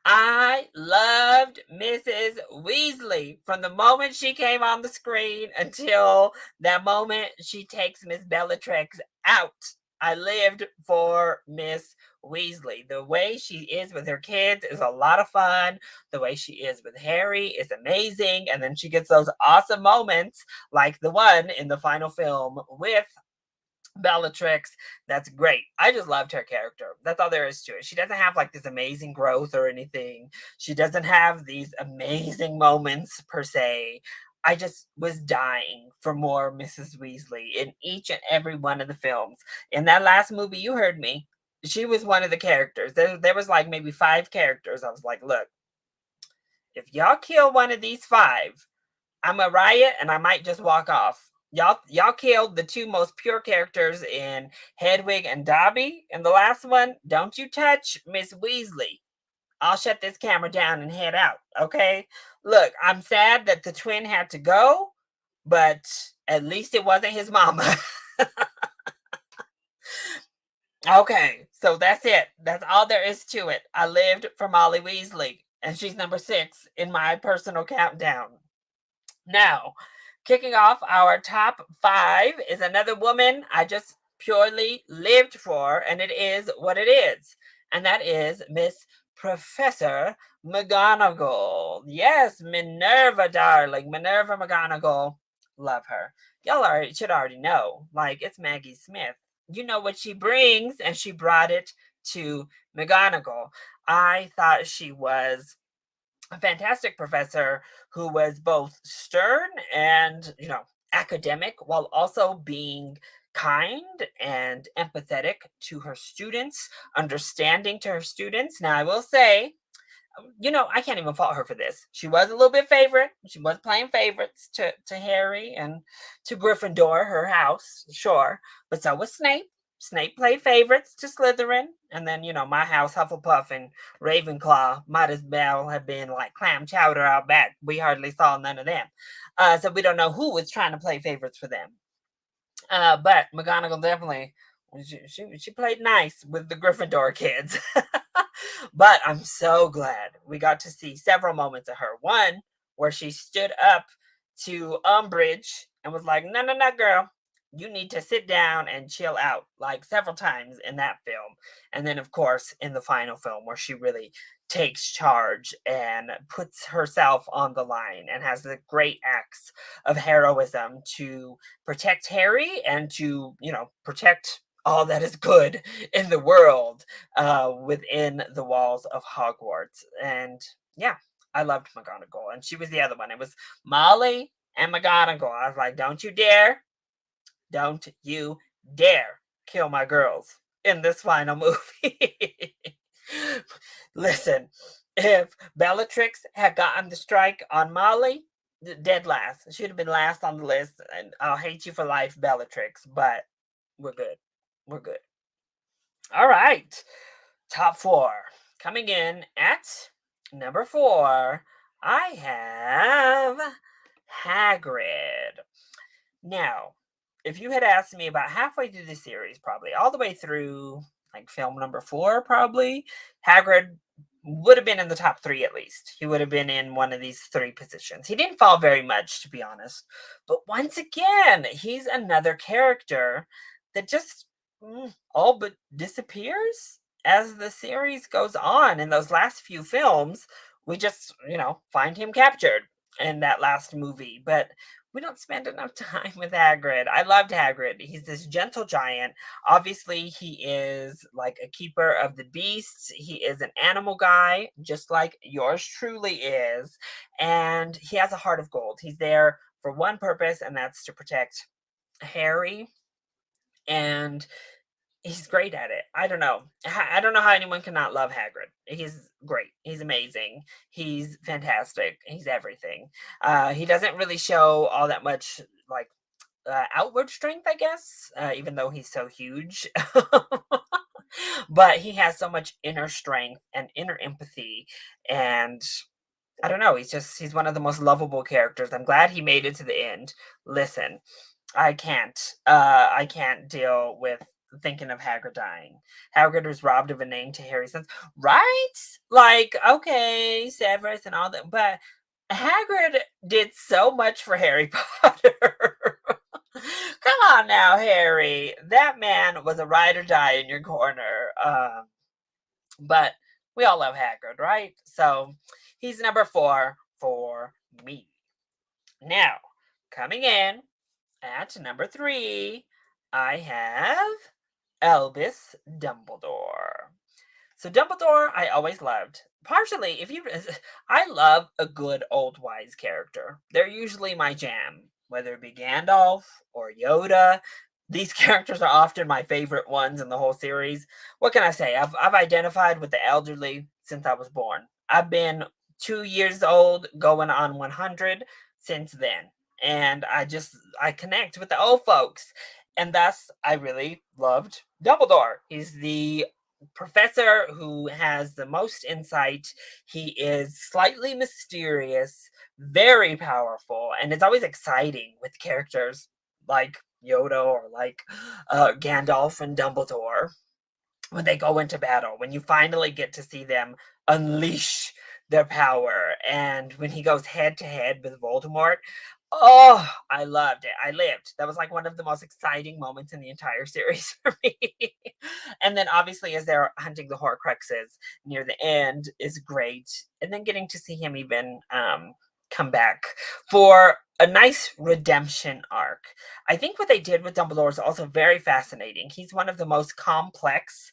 I loved Mrs. Weasley from the moment she came on the screen until that moment she takes Miss Bellatrix out. I lived for Miss Weasley. The way she is with her kids is a lot of fun. The way she is with Harry is amazing. And then she gets those awesome moments like the one in the final film with Bellatrix. That's great. I just loved her character. That's all there is to it. She doesn't have like this amazing growth or anything. She doesn't have these amazing moments per se. I just was dying for more Mrs. Weasley in each and every one of the films. In that last movie, you heard me. She was one of the characters. There was like maybe 5 characters. I was like, look, if y'all kill one of these 5, I'm a riot and I might just walk off. Y'all killed the two most pure characters in Hedwig and Dobby. And the last one, don't you touch Miss Weasley. I'll shut this camera down and head out, okay? Look, I'm sad that the twin had to go, but at least it wasn't his mama. Okay, so that's it. That's all there is to it. I lived for Molly Weasley, and she's number 6 in my personal countdown. Now, kicking off our top 5 is another woman I just purely lived for, and it is what it is. And that is Miss Professor McGonagall. Yes, Minerva, darling. Minerva McGonagall. Love her. Y'all should already know. Like, it's Maggie Smith. You know what she brings, and she brought it to McGonagall. I thought she was a fantastic professor who was both stern and, academic, while also being kind and empathetic to her students, understanding to her students. Now, I will say, I can't even fault her for this. She was a little bit favorite. She was playing favorites to Harry and to Gryffindor, her house, sure. But so was Snape. Snape played favorites to Slytherin. And then, my house, Hufflepuff and Ravenclaw, might as well have been like clam chowder out back. We hardly saw none of them. So we don't know who was trying to play favorites for them. But McGonagall definitely, she played nice with the Gryffindor kids. But I'm so glad we got to see several moments of her. One, where she stood up to Umbridge and was like, no, girl. You need to sit down and chill out, like several times in that film. And then, of course, in the final film, where she really takes charge and puts herself on the line and has the great acts of heroism to protect Harry and to, protect all that is good in the world within the walls of Hogwarts. And yeah, I loved McGonagall. And she was the other one. It was Molly and McGonagall. I was like, don't you dare kill my girls in this final movie. Listen, if Bellatrix had gotten the strike on Molly, dead last. She'd have been last on the list. And I'll hate you for life, Bellatrix, but we're good. We're good. All right. Top 4. Coming in at number 4, I have Hagrid. Now, if you had asked me about halfway through the series, probably all the way through like film number 4, probably, Hagrid would have been in the top 3 at least. He would have been in one of these 3 positions. He didn't fall very much, to be honest. But once again, he's another character that just all but disappears as the series goes on. In those last few films, we just, find him captured in that last movie. But we don't spend enough time with Hagrid. I loved Hagrid. He's this gentle giant. Obviously, he is like a keeper of the beasts. He is an animal guy, just like yours truly is. And he has a heart of gold. He's there for one purpose, and that's to protect Harry. And he's great at it. I don't know. I don't know how anyone cannot love Hagrid. He's great. He's amazing. He's fantastic. He's everything. He doesn't really show all that much like outward strength, I guess, even though he's so huge. But he has so much inner strength and inner empathy. And I don't know. He's one of the most lovable characters. I'm glad he made it to the end. Listen, I can't deal with thinking of Hagrid dying. Hagrid was robbed of a name to Harry's sons, right? Like, okay, Severus and all that, but Hagrid did so much for Harry Potter. Come on now, Harry. That man was a ride or die in your corner. But we all love Hagrid, right? So he's number 4 for me. Now, coming in at number 3, I have Albus Dumbledore. So Dumbledore, I always loved. Partially, I love a good old wise character. They're usually my jam, whether it be Gandalf or Yoda. These characters are often my favorite ones in the whole series. What can I say? I've identified with the elderly since I was born. I've been 2 years old, going on 100 since then. and I connect with the old folks. And thus I really loved Dumbledore. He's the professor who has the most insight. He is slightly mysterious, very powerful, and it's always exciting with characters like Yoda or like Gandalf and Dumbledore when they go into battle, when you finally get to see them unleash their power. And when he goes head to head with Voldemort, oh, I loved it. I lived. That was like one of the most exciting moments in the entire series for me. And then obviously as they're hunting the Horcruxes near the end is great. And then getting to see him even come back for a nice redemption arc. I think what they did with Dumbledore is also very fascinating. He's one of the most complex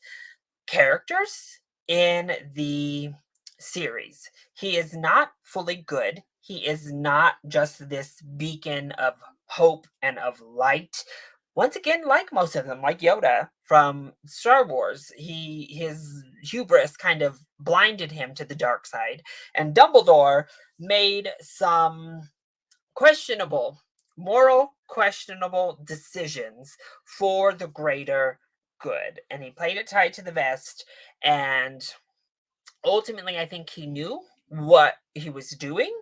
characters in the series. He is not fully good. He is not just this beacon of hope and of light. Once again, like most of them, like Yoda from Star Wars, his hubris kind of blinded him to the dark side. And Dumbledore made some questionable, questionable decisions for the greater good. And he played it tight to the vest. And ultimately, I think he knew what he was doing,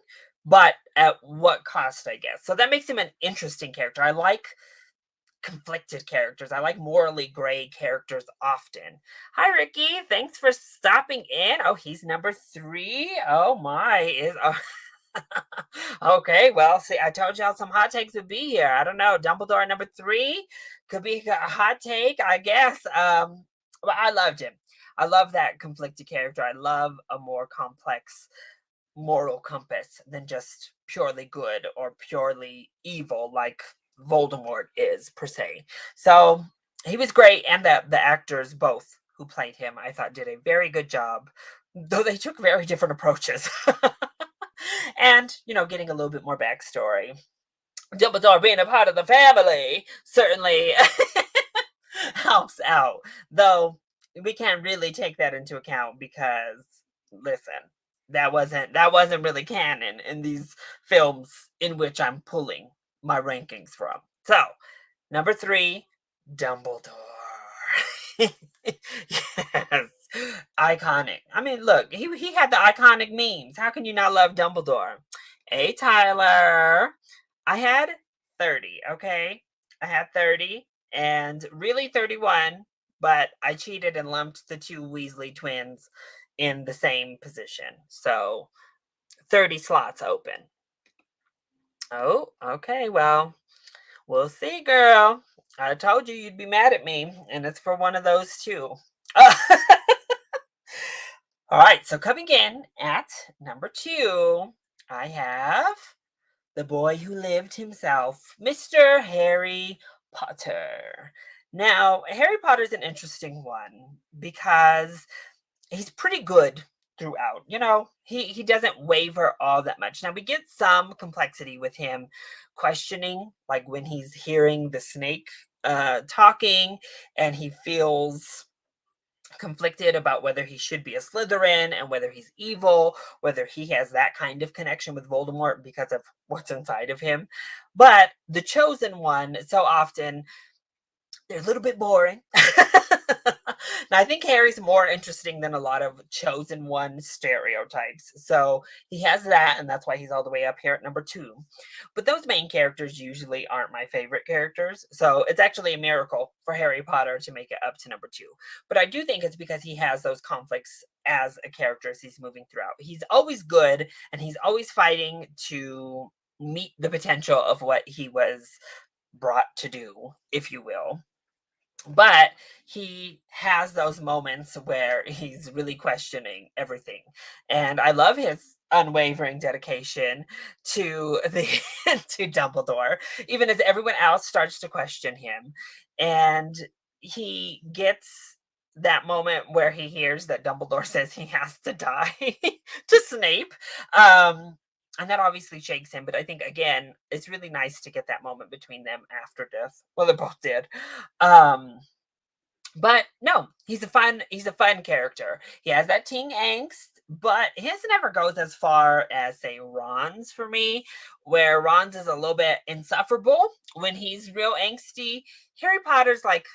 but at what cost, I guess. So that makes him an interesting character. I like conflicted characters. I like morally gray characters often. Hi, Ricky. Thanks for stopping in. Oh, he's number 3. Oh, my. Okay, well, see, I told y'all some hot takes would be here. I don't know. Dumbledore number 3 could be a hot take, I guess. But I loved him. I love that conflicted character. I love a more complex moral compass than just purely good or purely evil like Voldemort is per se. So he was great, and the actors both who played him, I thought, did a very good job, though they took very different approaches. And getting a little bit more backstory. Dumbledore being a part of the family certainly helps out, though we can't really take that into account because, listen, that wasn't really canon in these films in which I'm pulling my rankings from. So, number 3, Dumbledore. Yes, iconic. I mean, look, he had the iconic memes. How can you not love Dumbledore? Hey, Tyler. I had 30, okay? I had 30 and really 31, but I cheated and lumped the 2 Weasley twins in the same position. So 30 slots open. Oh, okay. Well, we'll see, girl. I told you you'd be mad at me, and it's for one of those 2. All right, so coming in at number 2, I have the boy who lived himself, Mr. Harry Potter. Now, Harry Potter's an interesting one because he's pretty good throughout. He doesn't waver all that much. Now we get some complexity with him questioning, like when he's hearing the snake talking and he feels conflicted about whether he should be a Slytherin and whether he's evil, whether he has that kind of connection with Voldemort because of what's inside of him. But the chosen one, so often, they're a little bit boring. Now, I think Harry's more interesting than a lot of chosen one stereotypes. So he has that, and that's why he's all the way up here at number 2. But those main characters usually aren't my favorite characters. So it's actually a miracle for Harry Potter to make it up to number 2. But I do think it's because he has those conflicts as a character as he's moving throughout. He's always good, and he's always fighting to meet the potential of what he was brought to do, if you will. But he has those moments where he's really questioning everything. And I love his unwavering dedication to the to Dumbledore, even as everyone else starts to question him. And he gets that moment where he hears that Dumbledore says he has to die to Snape. And that obviously shakes him, but I think again, it's really nice to get that moment between them after death. Well, they both did. But no, he's a fun character. He has that teen angst, but his never goes as far as, say, Ron's for me, where Ron's is a little bit insufferable when he's real angsty. Harry Potter's like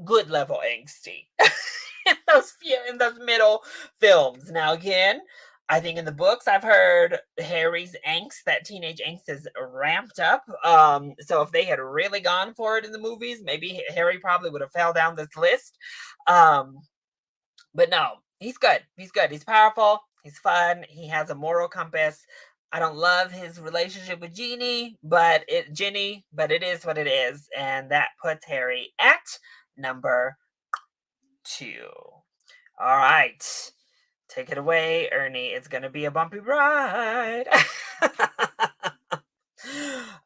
good level angsty in those middle films. Now again, I think in the books I've heard Harry's angst, that teenage angst, is ramped up. So if they had really gone for it in the movies, maybe Harry probably would have fell down this list. But no, he's good. He's good. He's powerful. He's fun. He has a moral compass. I don't love his relationship with Ginny, but it is what it is, and that puts Harry at number 2. All right. Take it away, Ernie. It's going to be a bumpy ride.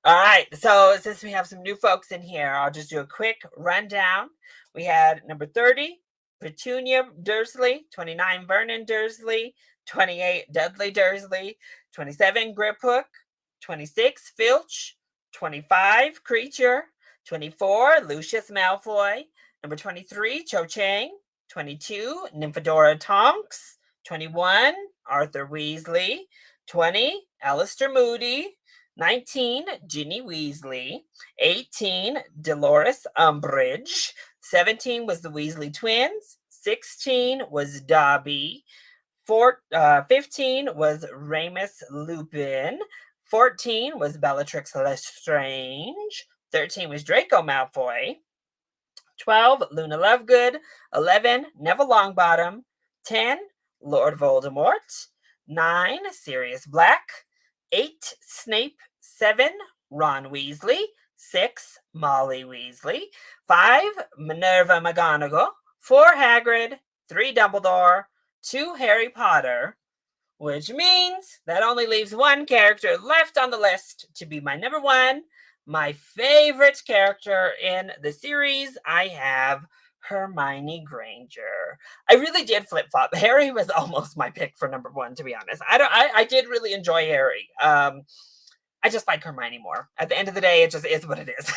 All right. So since we have some new folks in here, I'll just do a quick rundown. We had number 30, Petunia Dursley, 29, Vernon Dursley, 28, Dudley Dursley, 27, Griphook, 26, Filch, 25, Creature, 24, Lucius Malfoy, number 23, Cho Chang, 22, Nymphadora Tonks, 21, Arthur Weasley, 20, Alistar Moody, 19, Ginny Weasley, 18, Dolores Umbridge, 17 was the Weasley Twins, 16 was Dobby, 15 was Remus Lupin, 14 was Bellatrix Lestrange, 13 was Draco Malfoy, 12, Luna Lovegood, 11, Neville Longbottom, 10, Lord Voldemort, 9, Sirius Black, 8, Snape, 7, Ron Weasley, 6, Molly Weasley, 5, Minerva McGonagall, 4, Hagrid, 3, Dumbledore, 2, Harry Potter, which means that only leaves one character left on the list to be my number 1, my favorite character in the series. I have Hermione Granger. I really did flip-flop. Harry was almost my pick for number 1, to be honest. I did really enjoy Harry. I just like Hermione more. At the end of the day, it just is what it is.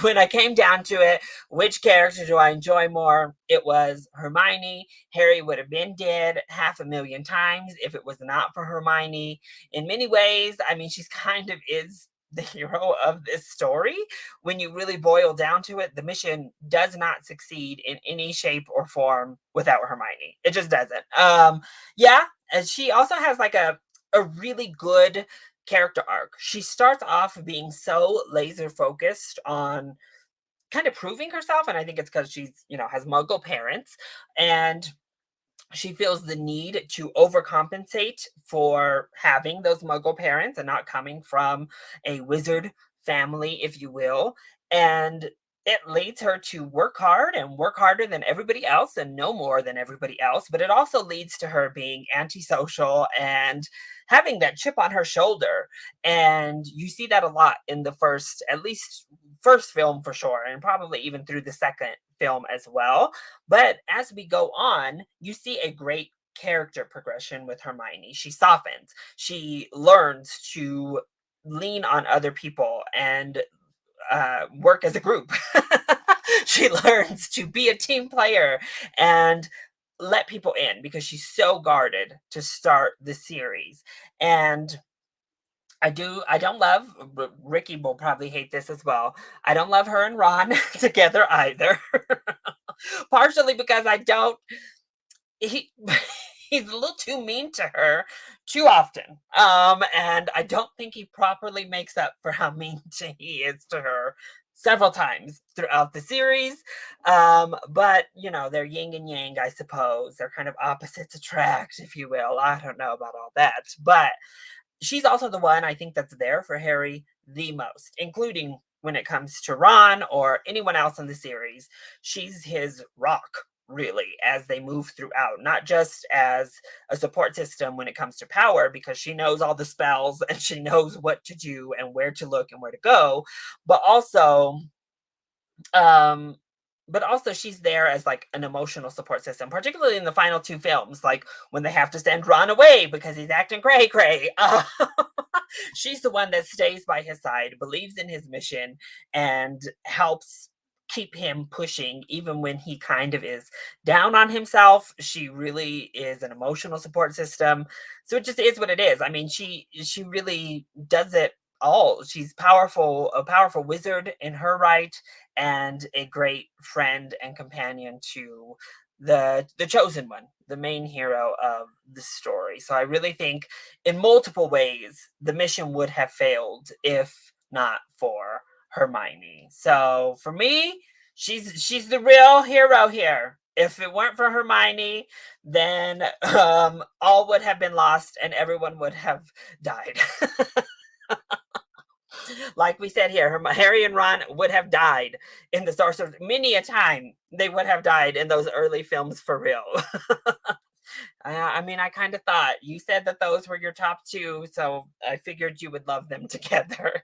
When I came down to it, which character do I enjoy more? It was Hermione. Harry would have been dead 500,000 times if it was not for Hermione. In many ways, I mean, she's kind of is the hero of this story. When you really boil down to it, the mission does not succeed in any shape or form without Hermione. It just doesn't. Yeah, and she also has like a really good character arc. She starts off being so laser focused on kind of proving herself, and I think it's because she's, has Muggle parents, and she feels the need to overcompensate for having those Muggle parents and not coming from a wizard family, if you will. And it leads her to work hard and work harder than everybody else and no more than everybody else. But it also leads to her being antisocial and having that chip on her shoulder. And you see that a lot in the at least first film for sure, and probably even through the second film as well. But as we go on, you see a great character progression with Hermione. She softens. She learns to lean on other people and work as a group. She learns to be a team player and let people in because she's so guarded to start the series. And I don't love, Ricky will probably hate this as well, I don't love her and Ron together either. Partially because he's a little too mean to her too often. And I don't think he properly makes up for how mean he is to her several times throughout the series. But they're yin and yang, I suppose. They're kind of opposites attract, if you will. I don't know about all that. But she's also the one I think that's there for Harry the most, including when it comes to Ron or anyone else in the series. She's his rock, really, as they move throughout, not just as a support system when it comes to power, because she knows all the spells and she knows what to do and where to look and where to go, but also she's there as like an emotional support system, particularly in the final 2 films, like when they have to send Ron away because he's acting cray. She's the one that stays by his side, believes in his mission, and helps keep him pushing even when he kind of is down on himself. She really is an emotional support system. So it just is what it is. I mean, she really does it all. She's powerful, a powerful wizard in her right, and a great friend and companion to the chosen one, the main hero of the story. So I really think in multiple ways the mission would have failed if not for Hermione. So for me, she's the real hero here. If it weren't for Hermione, then all would have been lost and everyone would have died. Like we said here, Harry and Ron would have died in the Sorcerer's many a time. They would have died in those early films for real. I mean, I kind of thought you said that those were your top two, so I figured you would love them together.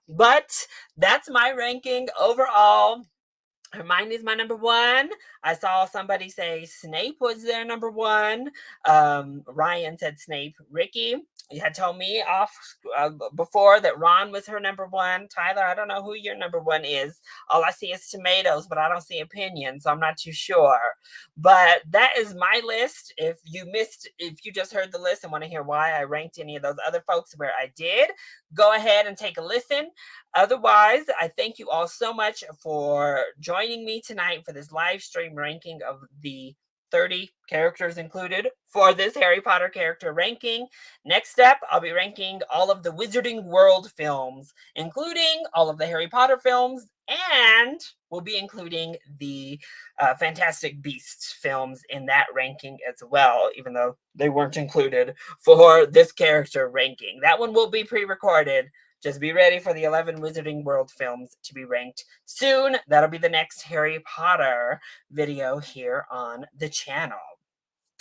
But that's my ranking overall. Hermione's my number one. I saw somebody say Snape was their number one. Ryan said Snape. Ricky, you had told me off before that Ron was her number one. Tyler, I don't know who your number one is. All I see is tomatoes, but I don't see opinions, so I'm not too sure. But that is my list. If you just heard the list and want to hear why I ranked any of those other folks where I did, go ahead and take a listen. Otherwise, I thank you all so much for joining me tonight for this live stream ranking of the 30 characters included for this Harry Potter character ranking. Next up, I'll be ranking all of the Wizarding World films, including all of the Harry Potter films, and we'll be including the Fantastic Beasts films in that ranking as well, even though they weren't included for this character ranking. That one will be pre-recorded. Just be ready for the 11 Wizarding World films to be ranked soon. That'll be the next Harry Potter video here on the channel.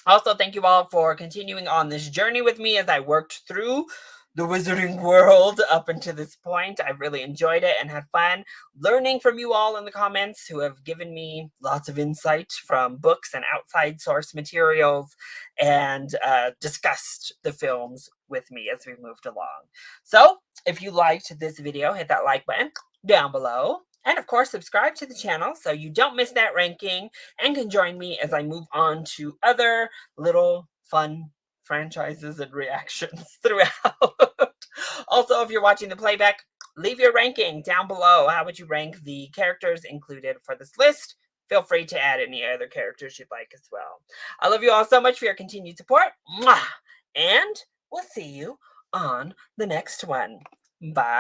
Also, thank you all for continuing on this journey with me as I worked through the Wizarding World up until this point. I've really enjoyed it and had fun learning from you all in the comments who have given me lots of insight from books and outside source materials and discussed the films with me as we moved along. So if you liked this video, hit that like button down below. And of course, subscribe to the channel so you don't miss that ranking and can join me as I move on to other little fun franchises and reactions throughout. Also, if you're watching the playback, leave your ranking down below. How would you rank the characters included for this list? Feel free to add any other characters you'd like as well. I love you all so much for your continued support. Mwah! And we'll see you on the next one. Bye.